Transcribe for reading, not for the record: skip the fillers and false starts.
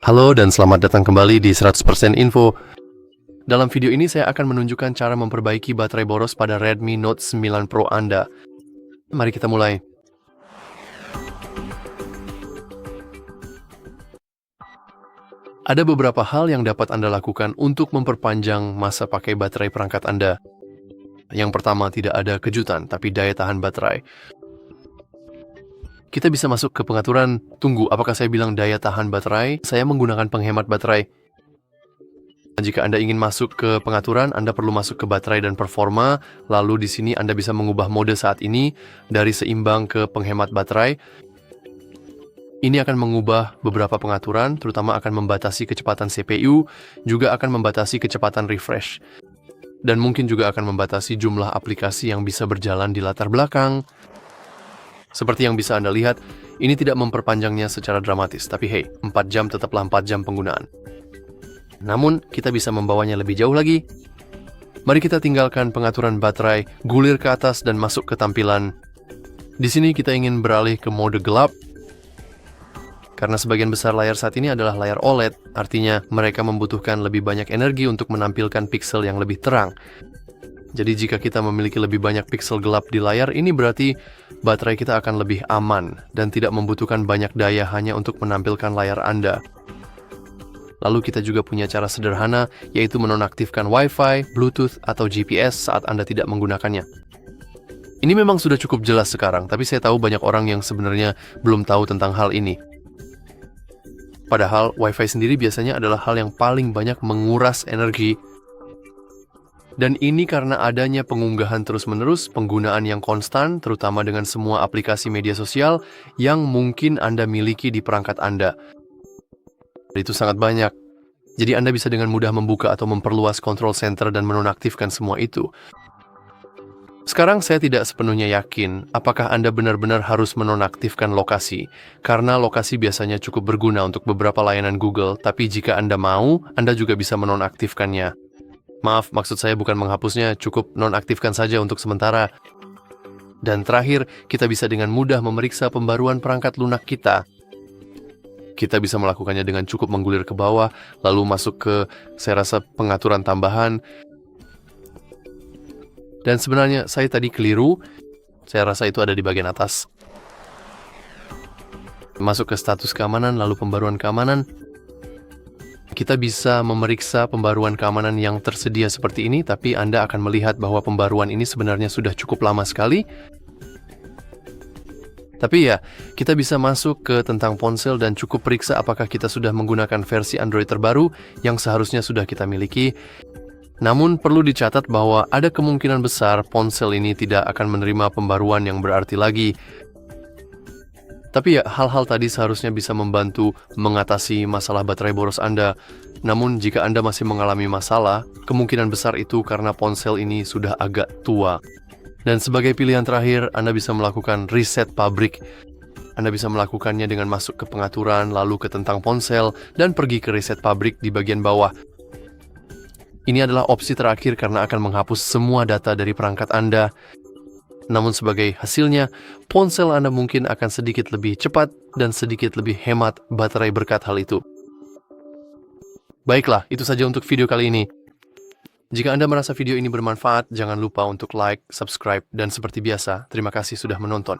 Halo dan selamat datang kembali di 100% Info. Dalam video ini saya akan menunjukkan cara memperbaiki baterai boros pada Redmi Note 9 Pro Anda. Mari kita mulai. Ada beberapa hal yang dapat Anda lakukan untuk memperpanjang masa pakai baterai perangkat Anda. Yang pertama, tidak ada kejutan, tapi daya tahan baterai. Kita bisa masuk ke pengaturan, tunggu apakah saya bilang daya tahan baterai, saya menggunakan penghemat baterai. Jika Anda ingin masuk ke pengaturan, Anda perlu masuk ke baterai dan performa, lalu di sini Anda bisa mengubah mode saat ini dari seimbang ke penghemat baterai. Ini akan mengubah beberapa pengaturan, terutama akan membatasi kecepatan CPU, juga akan membatasi kecepatan refresh. Dan mungkin juga akan membatasi jumlah aplikasi yang bisa berjalan di latar belakang. Seperti yang bisa Anda lihat, ini tidak memperpanjangnya secara dramatis, tapi hey, 4 jam tetaplah 4 jam penggunaan. Namun, kita bisa membawanya lebih jauh lagi. Mari kita tinggalkan pengaturan baterai, gulir ke atas dan masuk ke tampilan. Di sini kita ingin beralih ke mode gelap. Karena sebagian besar layar saat ini adalah layar OLED, artinya mereka membutuhkan lebih banyak energi untuk menampilkan pixel yang lebih terang. Jadi jika kita memiliki lebih banyak pixel gelap di layar, ini berarti baterai kita akan lebih aman dan tidak membutuhkan banyak daya hanya untuk menampilkan layar Anda. Lalu kita juga punya cara sederhana, yaitu menonaktifkan Wi-Fi, Bluetooth, atau GPS saat Anda tidak menggunakannya. Ini memang sudah cukup jelas sekarang, tapi saya tahu banyak orang yang sebenarnya belum tahu tentang hal ini. Padahal Wi-Fi sendiri biasanya adalah hal yang paling banyak menguras energi. Dan ini karena adanya pengunggahan terus-menerus, penggunaan yang konstan, terutama dengan semua aplikasi media sosial yang mungkin Anda miliki di perangkat Anda. Itu sangat banyak. Jadi Anda bisa dengan mudah membuka atau memperluas control center dan menonaktifkan semua itu. Sekarang saya tidak sepenuhnya yakin apakah Anda benar-benar harus menonaktifkan lokasi, karena lokasi biasanya cukup berguna untuk beberapa layanan Google, tapi jika Anda mau, Anda juga bisa menonaktifkannya. Maaf, maksud saya bukan menghapusnya, cukup nonaktifkan saja untuk sementara. Dan terakhir, kita bisa dengan mudah memeriksa pembaruan perangkat lunak kita. Kita bisa melakukannya dengan cukup menggulir ke bawah, lalu masuk ke, saya rasa, pengaturan tambahan. Dan sebenarnya saya tadi keliru, saya rasa itu ada di bagian atas. Masuk ke status keamanan, lalu pembaruan keamanan. Kita bisa memeriksa pembaruan keamanan yang tersedia seperti ini, tapi Anda akan melihat bahwa pembaruan ini sebenarnya sudah cukup lama sekali. Tapi ya, kita bisa masuk ke tentang ponsel dan cukup periksa apakah kita sudah menggunakan versi Android terbaru yang seharusnya sudah kita miliki. Namun perlu dicatat bahwa ada kemungkinan besar ponsel ini tidak akan menerima pembaruan yang berarti lagi. Tapi ya, hal-hal tadi seharusnya bisa membantu mengatasi masalah baterai boros Anda. Namun, jika Anda masih mengalami masalah, kemungkinan besar itu karena ponsel ini sudah agak tua. Dan sebagai pilihan terakhir, Anda bisa melakukan reset pabrik. Anda bisa melakukannya dengan masuk ke pengaturan, lalu ke tentang ponsel, dan pergi ke reset pabrik di bagian bawah. Ini adalah opsi terakhir karena akan menghapus semua data dari perangkat Anda. Namun sebagai hasilnya, ponsel Anda mungkin akan sedikit lebih cepat dan sedikit lebih hemat baterai berkat hal itu. Baiklah, itu saja untuk video kali ini. Jika Anda merasa video ini bermanfaat, jangan lupa untuk like, subscribe, dan seperti biasa, terima kasih sudah menonton.